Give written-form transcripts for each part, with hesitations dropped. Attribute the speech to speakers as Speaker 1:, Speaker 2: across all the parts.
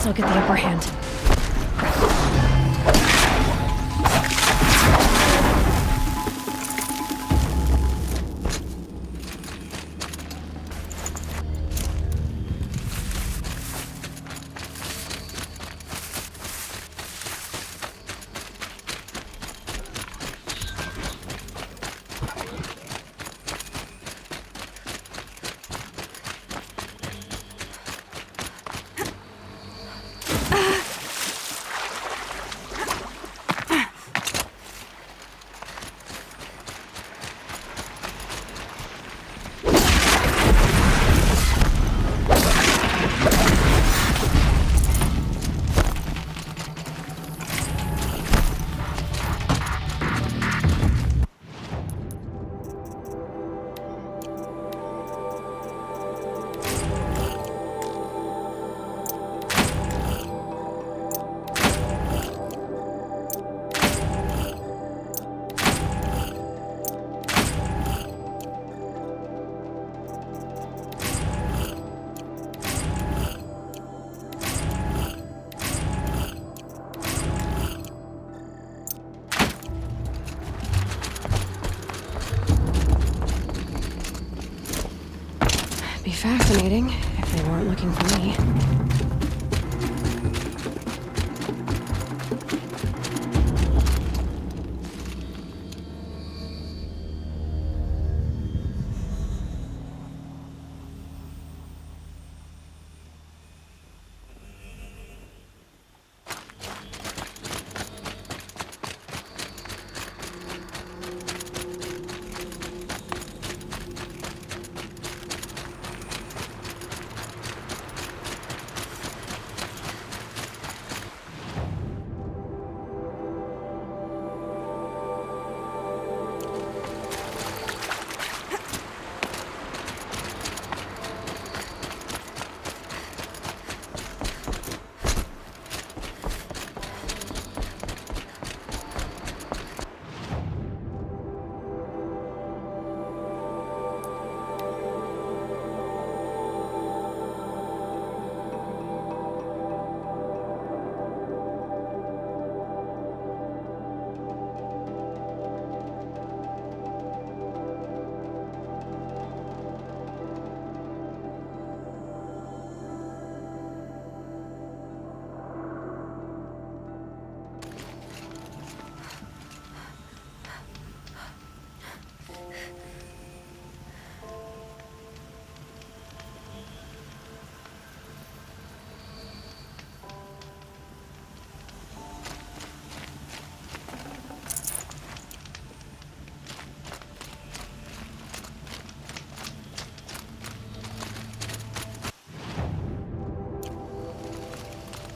Speaker 1: guess I'll get the upper hand. Be fascinating if they weren't looking for me.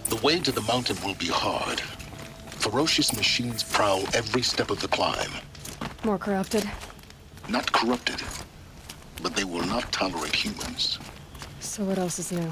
Speaker 2: The way to the mountain will be hard. Ferocious machines prowl every step of the climb.
Speaker 1: More corrupted.
Speaker 2: Not corrupted, but they will not tolerate humans.
Speaker 1: So what else is new?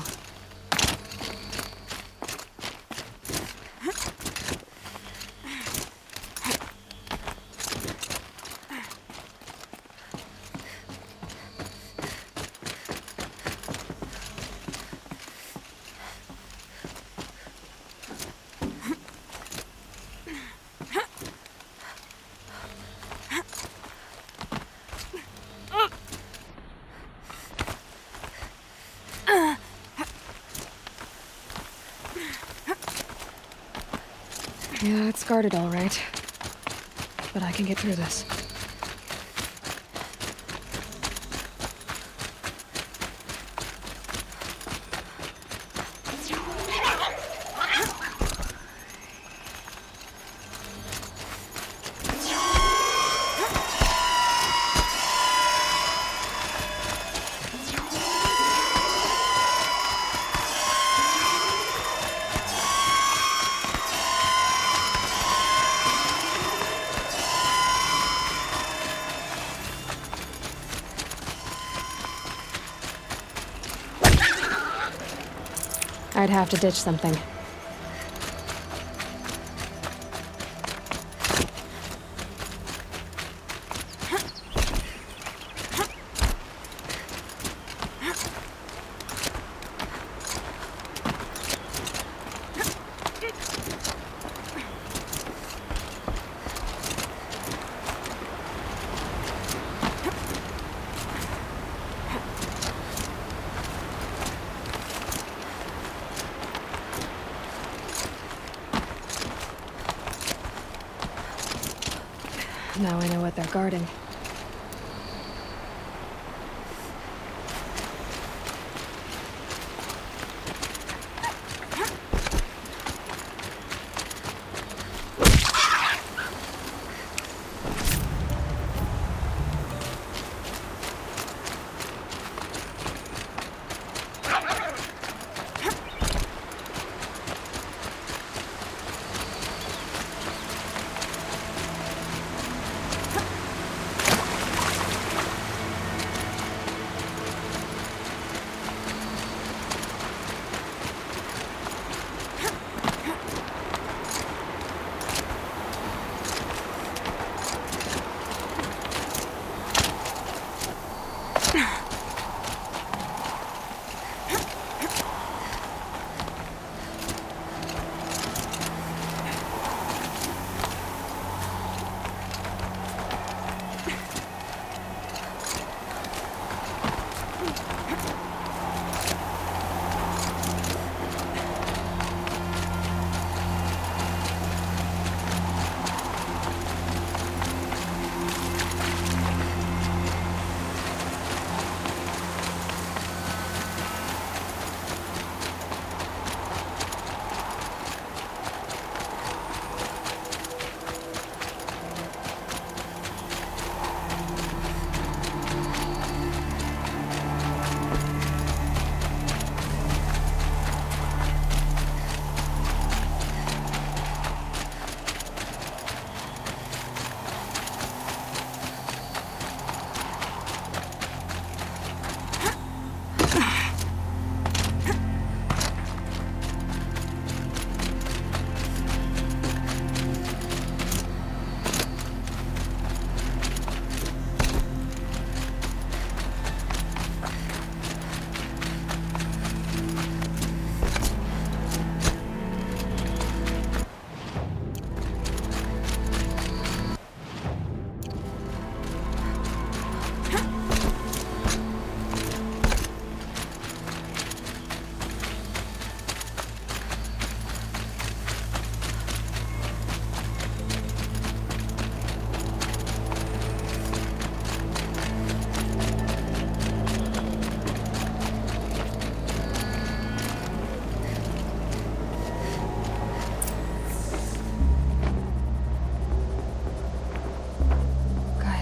Speaker 1: Yeah, it's guarded all right. But I can get through this. I'd have to ditch something. Now I know what they're guarding.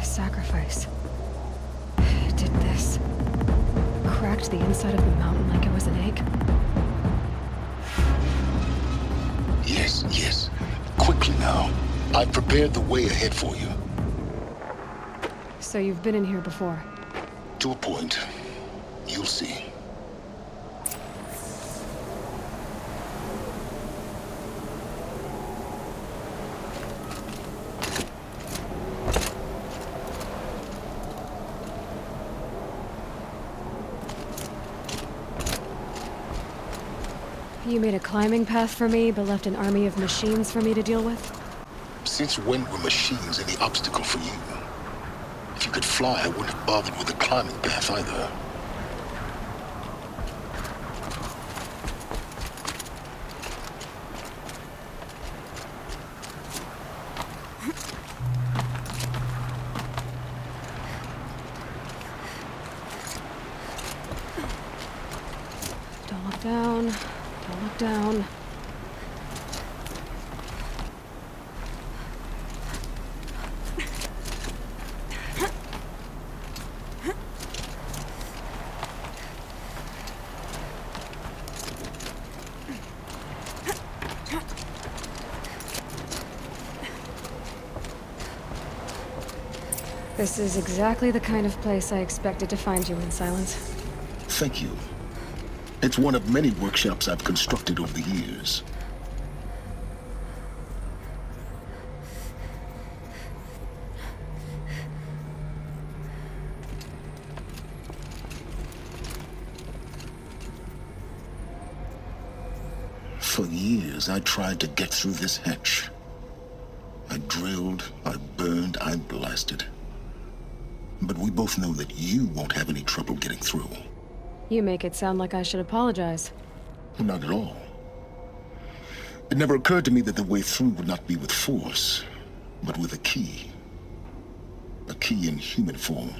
Speaker 1: Sacrifice. It did this. Cracked the inside of the mountain like it was an egg.
Speaker 2: Yes, yes. Quickly now. I've prepared the way ahead for you.
Speaker 1: So you've been in here before?
Speaker 2: To a point. You'll see.
Speaker 1: You made a climbing path for me, but left an army of machines for me to deal with?
Speaker 2: Since when were machines any obstacle for you? If you could fly, I wouldn't have bothered with the climbing path either.
Speaker 1: Don't look down. Don't look down. This is exactly the kind of place I expected to find you in, Silence.
Speaker 2: Thank you. It's one of many workshops I've constructed over the years. For years, I tried to get through this hatch. I drilled, I burned, I blasted. But we both know that you won't have any trouble getting through.
Speaker 1: You make it sound like I should apologize.
Speaker 2: Not at all. It never occurred to me that the way through would not be with force, but with a key. a key in human form.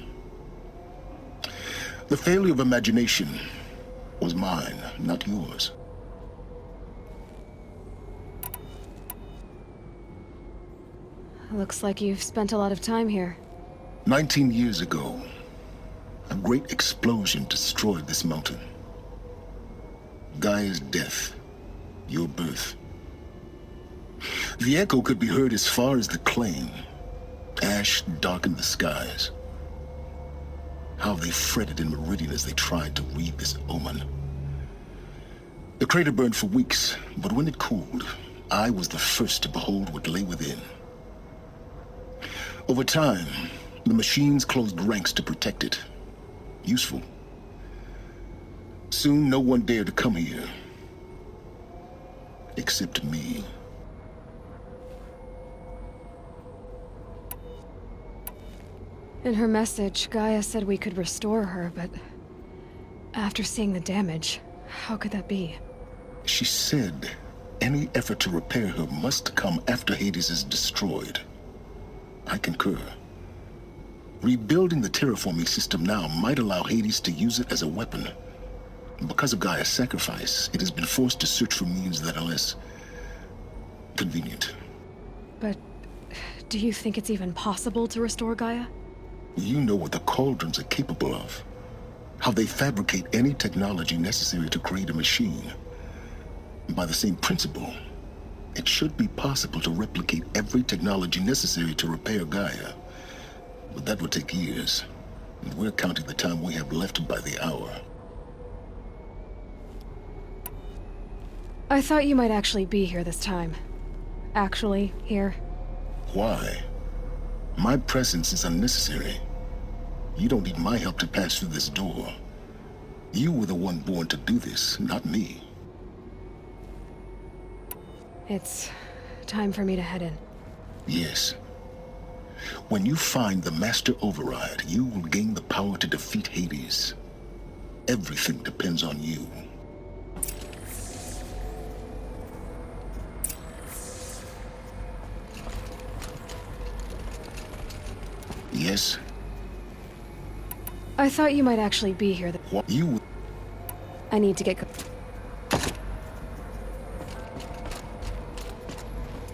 Speaker 2: The failure of imagination was mine, not yours.
Speaker 1: Looks like you've spent a lot of time here.
Speaker 2: 19 years ago, a great explosion destroyed this mountain. Gaia's death, your birth. The echo could be heard as far as the Claim. Ash darkened the skies. How they fretted in Meridian as they tried to read this omen. The crater burned for weeks, but when it cooled, I was the first to behold what lay within. Over time, the machines closed ranks to protect it. Useful. Soon, no one dared to come here. Except me.
Speaker 1: In her message, Gaia said we could restore her, but after seeing the damage, how could that be?
Speaker 2: She said any effort to repair her must come after Hades is destroyed. I concur. Rebuilding the terraforming system now might allow Hades to use it as a weapon. Because of Gaia's sacrifice, it has been forced to search for means that are less convenient.
Speaker 1: But do you think it's even possible to restore Gaia?
Speaker 2: You know what the Cauldrons are capable of. How they fabricate any technology necessary to create a machine. By the same principle, it should be possible to replicate every technology necessary to repair Gaia. But that would take years. And we're counting the time we have left by the hour.
Speaker 1: I thought you might actually be here this time. Actually, here.
Speaker 2: Why? My presence is unnecessary. You don't need my help to pass through this door. You were the one born to do this, not me.
Speaker 1: It's time for me to head in.
Speaker 2: Yes. When you find the Master Override, you will gain the power to defeat Hades. Everything depends on you. Yes?
Speaker 1: I thought you might actually be here.
Speaker 2: What? You...
Speaker 1: I need to get...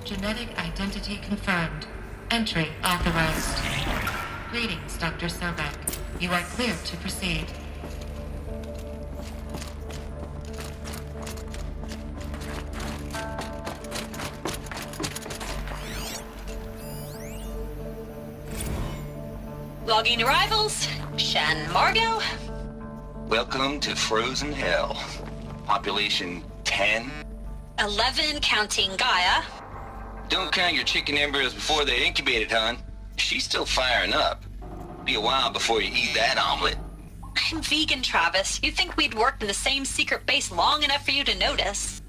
Speaker 3: Genetic identity confirmed. Entry authorized. Greetings, Dr. Sobek. You are clear to proceed.
Speaker 4: Logging arrivals. Shen Margot.
Speaker 5: Welcome to Frozen Hell. Population 10.
Speaker 4: 11 counting Gaia.
Speaker 5: Don't count your chicken embryos before they're incubated, hon. She's still firing up. Be a while before you eat that omelet.
Speaker 4: I'm vegan, Travis. You'd think we'd worked in the same secret base long enough for you to notice.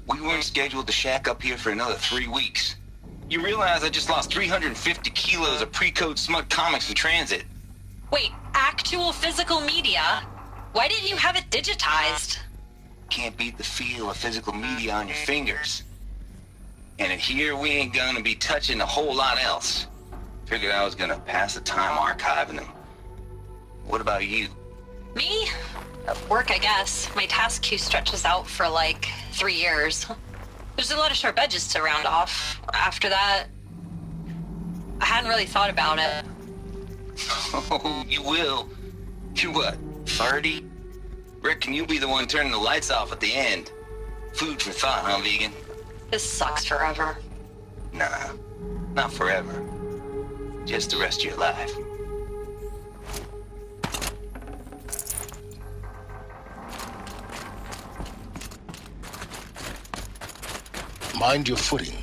Speaker 5: We weren't scheduled to shack up here for another 3 weeks. You realize I just lost 350 kilos of pre-code smut comics in transit.
Speaker 4: Wait, actual physical media? Why didn't you have it digitized?
Speaker 5: Can't beat the feel of physical media on your fingers. And in here, we ain't gonna be touching a whole lot else. Figured I was gonna pass the time archiving them. What about you?
Speaker 4: Me? At work, I guess. My task queue stretches out for like 3 years. There's a lot of sharp edges to round off. After that, I hadn't really thought about it.
Speaker 5: Oh, you will. You're what, 30? Reckon you'll be the one turning the lights off at the end. Food for thought, huh, vegan?
Speaker 4: This sucks forever.
Speaker 5: Nah, not forever. Just the rest of your life.
Speaker 2: Mind your footing.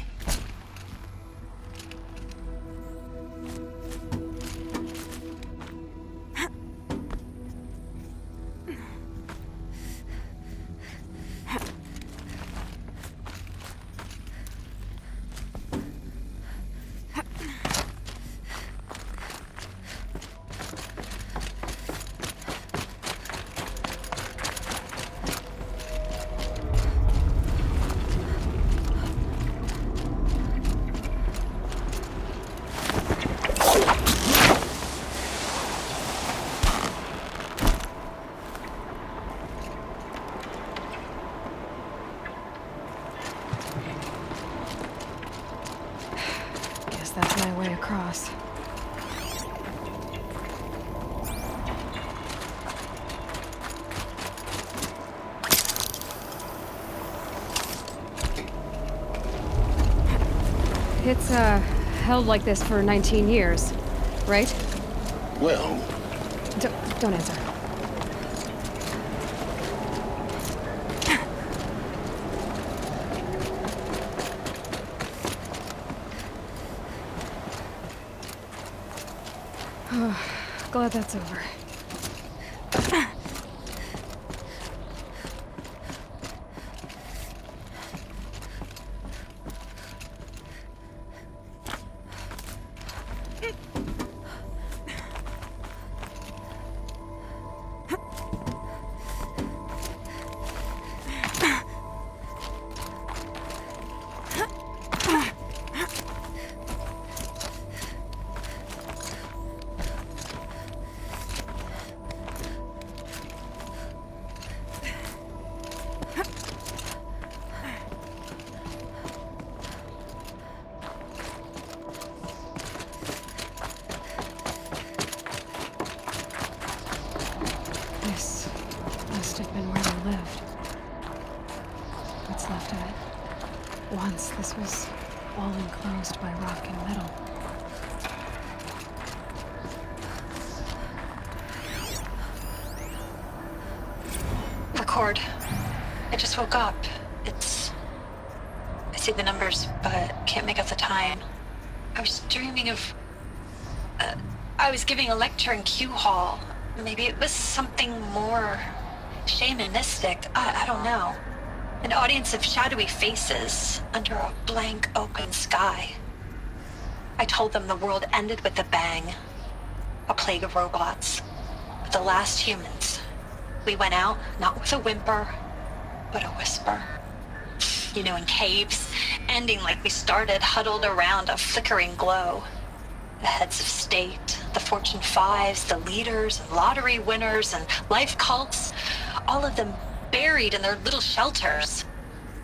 Speaker 1: It's, held like this for 19 years, right?
Speaker 2: Well,
Speaker 1: Don't answer. Glad that's over. This must have been where they lived. What's left of it. Once this was all enclosed by rock and metal.
Speaker 4: Record. I just woke up. I see the numbers, but can't make out the time. I was dreaming of... I was giving a lecture in Q Hall. Maybe it was something more shamanistic. I don't know. An audience of shadowy faces under a blank open sky. I told them the world ended with a bang. A plague of robots. The last humans. We went out, not with a whimper, but a whisper. You know, in caves, ending like we started, huddled around a flickering glow. The heads of state, the Fortune 5s, the leaders, and lottery winners, and life cults, all of them buried in their little shelters.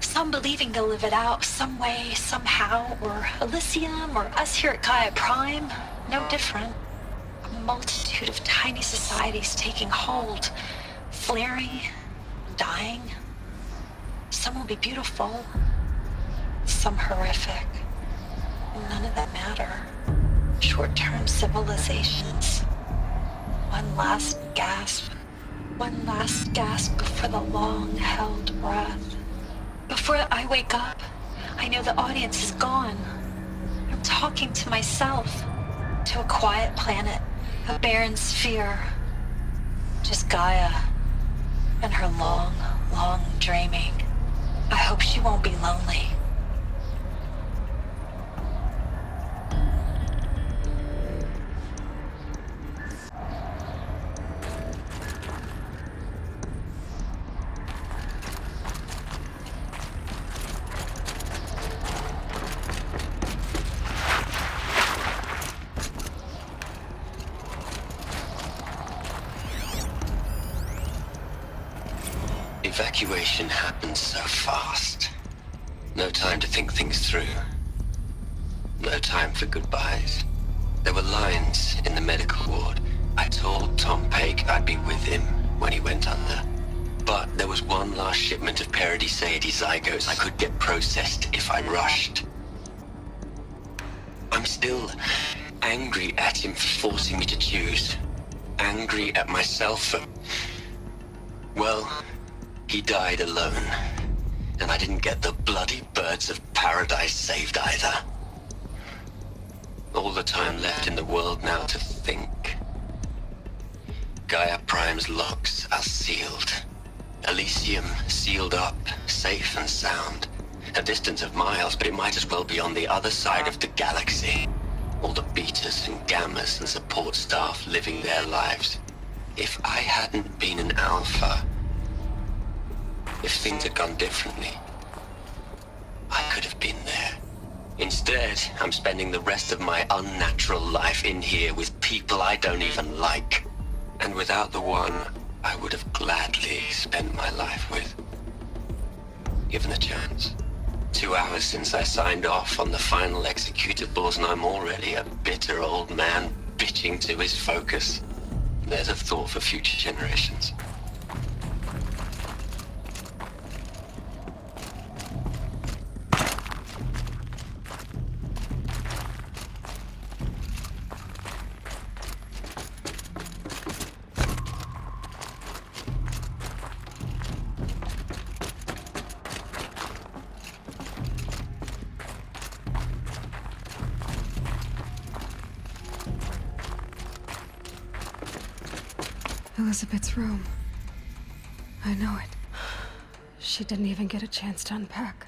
Speaker 4: Some believing they'll live it out some way, somehow, or Elysium, or us here at Gaia Prime, no different. A multitude of tiny societies taking hold, flaring, dying. Some will be beautiful, some horrific. None of them matter. Short-term civilizations. One last gasp before the long-held breath. Before I wake up, I know the audience is gone. I'm talking to myself, to a quiet planet, a barren sphere. Just Gaia and her long, long dreaming. I hope she won't be lonely.
Speaker 6: Evacuation happened so fast. No time to think things through. No time for goodbyes. There were lines in the medical ward. I told Tom Paik I'd be with him when he went under. But there was one last shipment of Paradis-Sade zygotes I could get processed if I rushed. I'm still angry at him for forcing me to choose. Angry at myself for... well... he died alone, and I didn't get the bloody birds of paradise saved either. All the time left in the world now to think. Gaia Prime's locks are sealed. Elysium sealed up, safe and sound. A distance of miles, but it might as well be on the other side of the galaxy. All the betas and gammas and support staff living their lives. If I hadn't been an alpha... if things had gone differently, I could have been there. Instead, I'm spending the rest of my unnatural life in here with people I don't even like. And without the one I would have gladly spent my life with. Given a chance. 2 hours since I signed off on the final executables, and I'm already a bitter old man bitching to his focus. There's a thought for future generations.
Speaker 1: Elizabeth's room. I know it. She didn't even get a chance to unpack.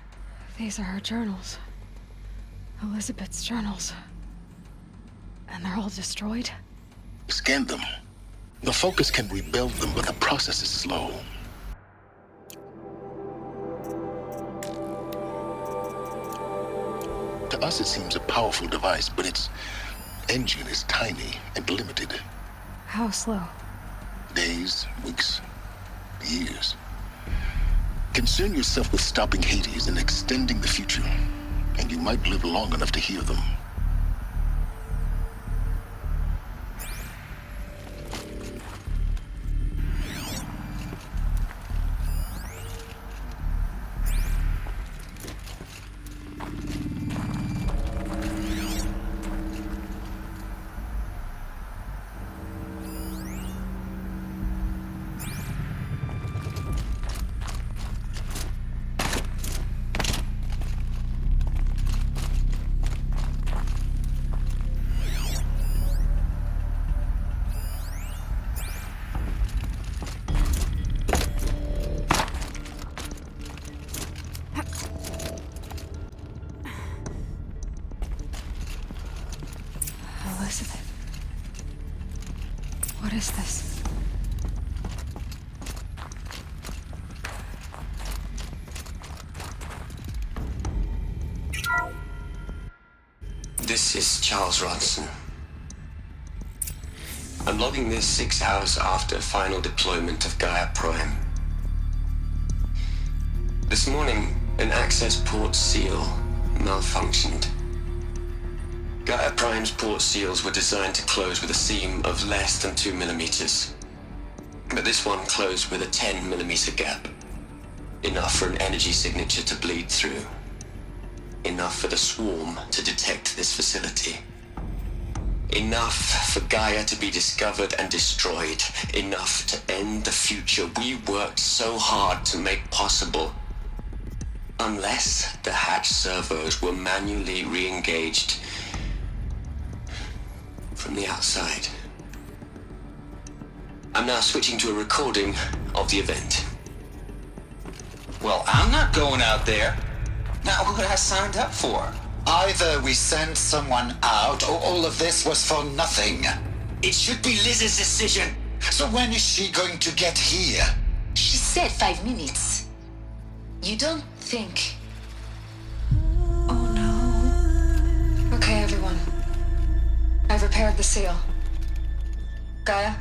Speaker 1: These are her journals. Elizabeth's journals. And they're all destroyed?
Speaker 2: Scan them. The Focus can rebuild them, but the process is slow. To us, it seems a powerful device, but its engine is tiny and limited.
Speaker 1: How slow?
Speaker 2: Days, weeks, years. Concern yourself with stopping Hades and extending the future, and you might live long enough to hear them.
Speaker 1: Elizabeth. What is this?
Speaker 6: This is Charles Ronson. I'm logging this 6 hours after final deployment of Gaia Prime. This morning, an access port seal malfunctioned. Gaia Prime's port seals were designed to close with a seam of less than 2 millimeters. But this one closed with a 10 millimeter gap. Enough for an energy signature to bleed through. Enough for the swarm to detect this facility. Enough for Gaia to be discovered and destroyed. Enough to end the future we worked so hard to make possible. Unless the hatch servos were manually re-engaged from the outside. I'm now switching to a recording of the event.
Speaker 5: Well, I'm not going out there. Not what I signed up for.
Speaker 7: Either we send someone out, or all of this was for nothing.
Speaker 6: It should be Liz's decision.
Speaker 7: So when is she going to get here?
Speaker 8: She said 5 minutes. You don't think... Oh no.
Speaker 1: Okay, everyone. I've repaired the seal. Gaia?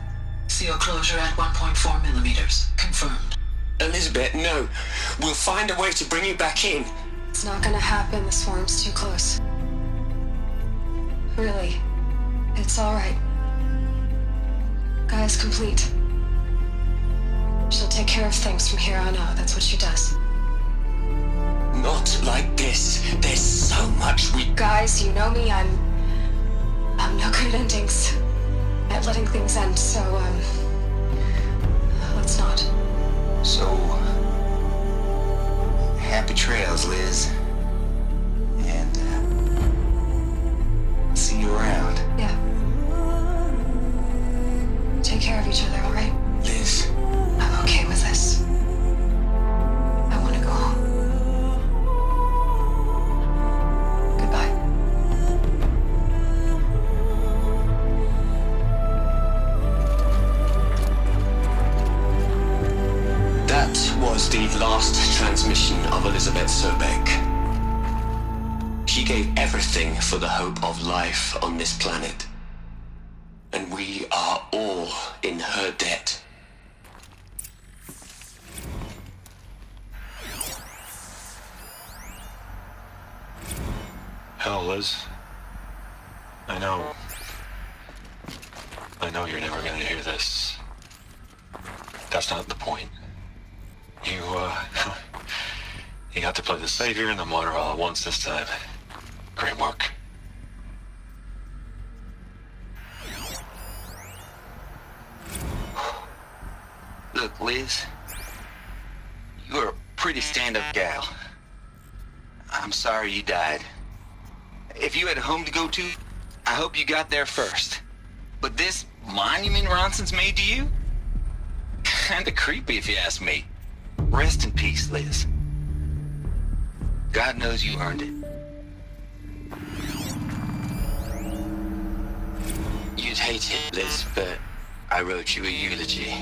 Speaker 8: Seal closure at 1.4 millimeters. Confirmed.
Speaker 6: Elizabeth, no. We'll find a way to bring you back in.
Speaker 1: It's not gonna happen. The swarm's too close. Really. It's alright. Gaia's complete. She'll take care of things from here on out. That's what she does.
Speaker 6: Not like this. There's so much we...
Speaker 1: Guys, you know me. I'm no good at endings. At letting things end, so, let's not.
Speaker 5: So, happy trails, Liz. And, see you around.
Speaker 1: Yeah. Take care of each other, alright?
Speaker 6: Liz,
Speaker 1: I'm okay with this. I want to go home. Goodbye.
Speaker 6: that was the last transmission of Elizabeth Sobek. She gave everything for the hope of life on this planet. And we are all in her debt.
Speaker 9: Hell, Liz. I know you're never gonna hear this. That's not the point. You got to play the savior and the martyr all at once this time. Great work.
Speaker 5: Look, Liz, you're a pretty stand-up gal. I'm sorry you died. If you had a home to go to, I hope you got there first. But this monument Ronson's made to you, Kinda creepy if you ask me. Rest in peace, Liz. God knows you earned it.
Speaker 6: You'd hate it, Liz, but I wrote you a eulogy.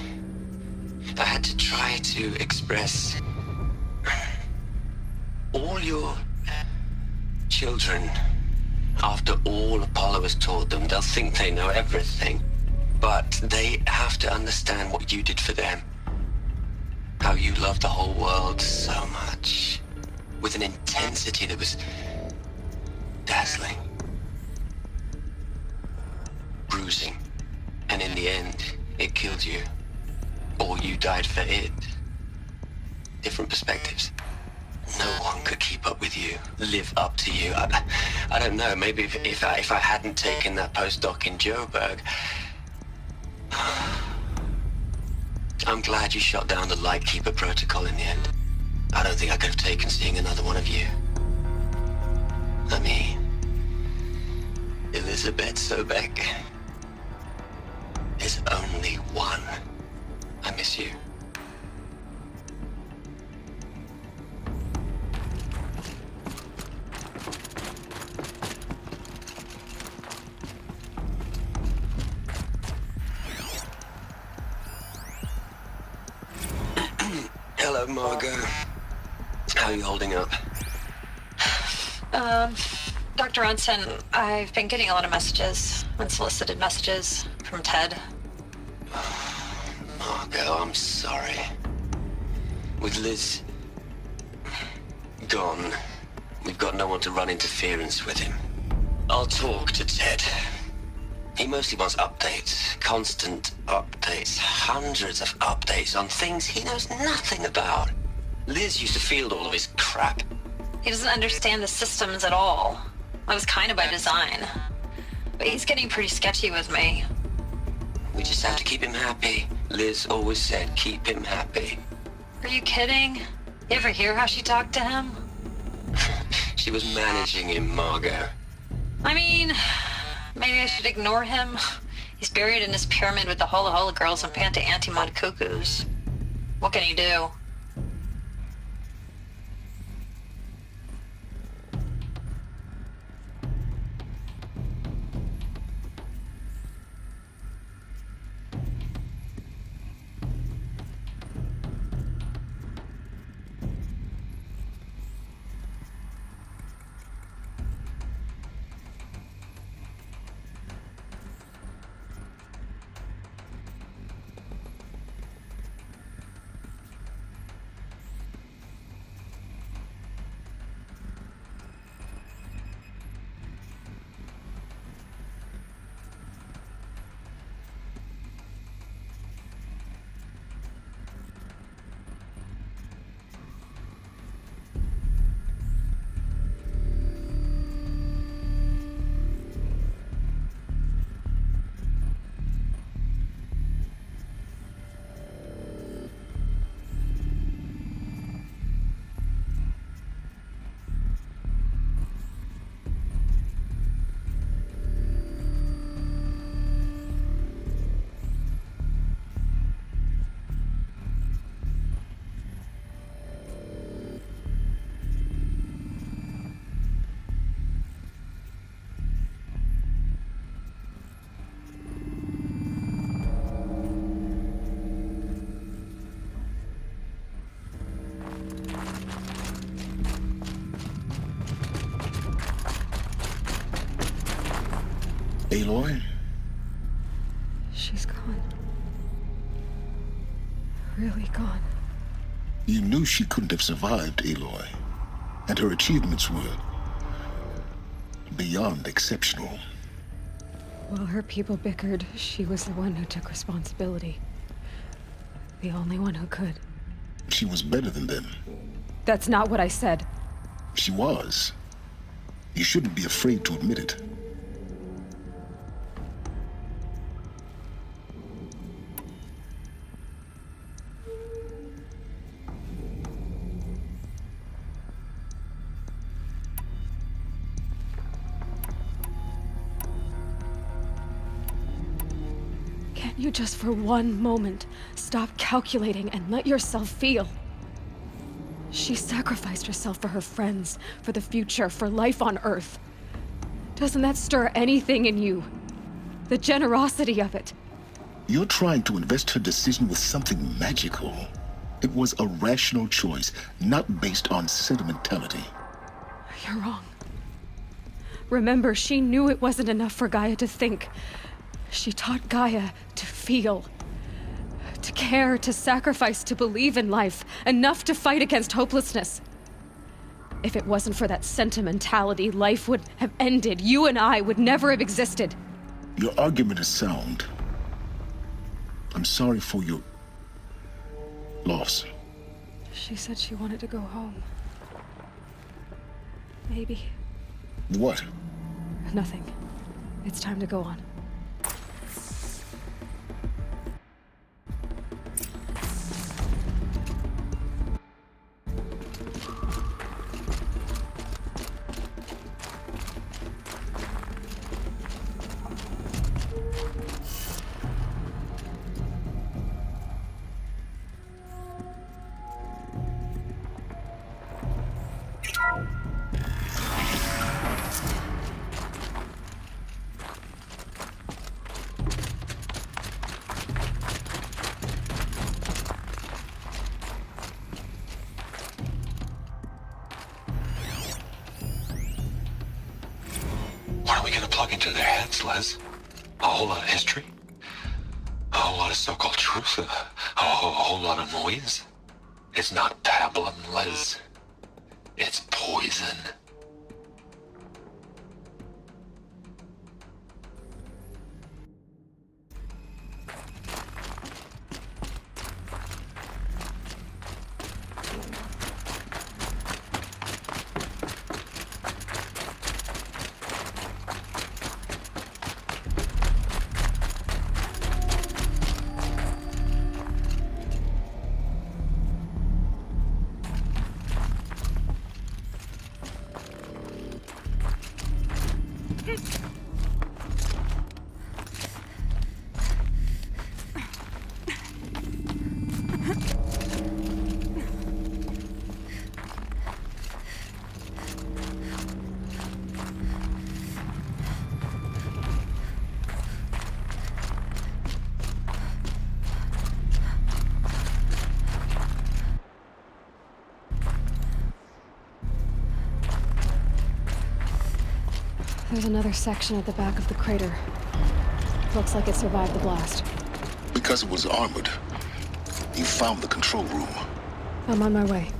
Speaker 6: I had to try to express all your children. After all Apollo has taught them, they'll think they know everything. But they have to understand what you did for them. How you loved the whole world so much. With an intensity that was dazzling. Bruising. And in the end, it killed you. Or you died for it. Different perspectives. No one could keep up with you, live up to you. I don't know, maybe if I hadn't taken that postdoc in Joburg. I'm glad you shot down the Lightkeeper protocol in the end. I don't think I could have taken seeing another one of you. I mean, Elizabeth Sobek. There's only one. I miss you. Hello, Margot. How are you holding up?
Speaker 4: Dr. Ronson, I've been getting a lot of messages, unsolicited messages from Ted.
Speaker 6: Margot, I'm sorry. With Liz gone, we've got no one to run interference with him. I'll talk to Ted. He mostly wants updates, constant updates, hundreds of updates on things he knows nothing about. Liz used to field all of his crap.
Speaker 4: He doesn't understand the systems at all. That was kind of by design. But he's getting pretty sketchy with me.
Speaker 6: We just have to keep him happy. Liz always said, keep him happy.
Speaker 4: Are you kidding? You ever hear how she talked to him?
Speaker 6: She was managing him, Margot.
Speaker 4: I mean, maybe I should ignore him. He's buried in his pyramid with the Hola Hola girls and Panta Antimod cuckoos. What can he do?
Speaker 2: Aloy?
Speaker 1: She's gone. Really gone.
Speaker 2: You knew she couldn't have survived, Aloy. And her achievements were beyond exceptional.
Speaker 1: While her people bickered, she was the one who took responsibility. The only one who could.
Speaker 2: She was better than them.
Speaker 1: That's not what I said.
Speaker 2: She was. You shouldn't be afraid to admit it.
Speaker 1: Can't you just for one moment stop calculating and let yourself feel? She sacrificed herself for her friends, for the future, for life on Earth. Doesn't that stir anything in you? The generosity of it.
Speaker 2: You're trying to invest her decision with something magical. It was a rational choice, not based on sentimentality.
Speaker 1: You're wrong. Remember, she knew it wasn't enough for Gaia to think. She taught Gaia to feel. To care, to sacrifice, to believe in life. Enough to fight against hopelessness. If it wasn't for that sentimentality, life would have ended. You and I would never have existed.
Speaker 2: Your argument is sound. I'm sorry for your loss.
Speaker 1: She said she wanted to go home. Maybe.
Speaker 2: What?
Speaker 1: Nothing. It's time to go on.
Speaker 9: What are we gonna plug into their heads, Les? A whole lot of history? A whole lot of so-called truth? A whole lot of noise? It's not pablum, Les. It's poison. There's another section at the back of the crater. Looks like it survived the blast.
Speaker 2: Because it was armored, you found the control room.
Speaker 1: I'm on my way.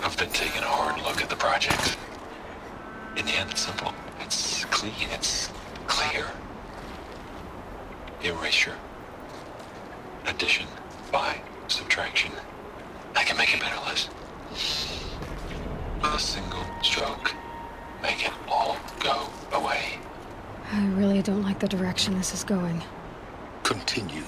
Speaker 9: I've been taking a hard look at the project. In the end, it's simple. It's clean. It's clear. Erasure. Addition. By. Subtraction. I can make it better, Liz. With a single stroke. Make it all go away.
Speaker 1: I really don't like the direction this is going.
Speaker 2: Continue.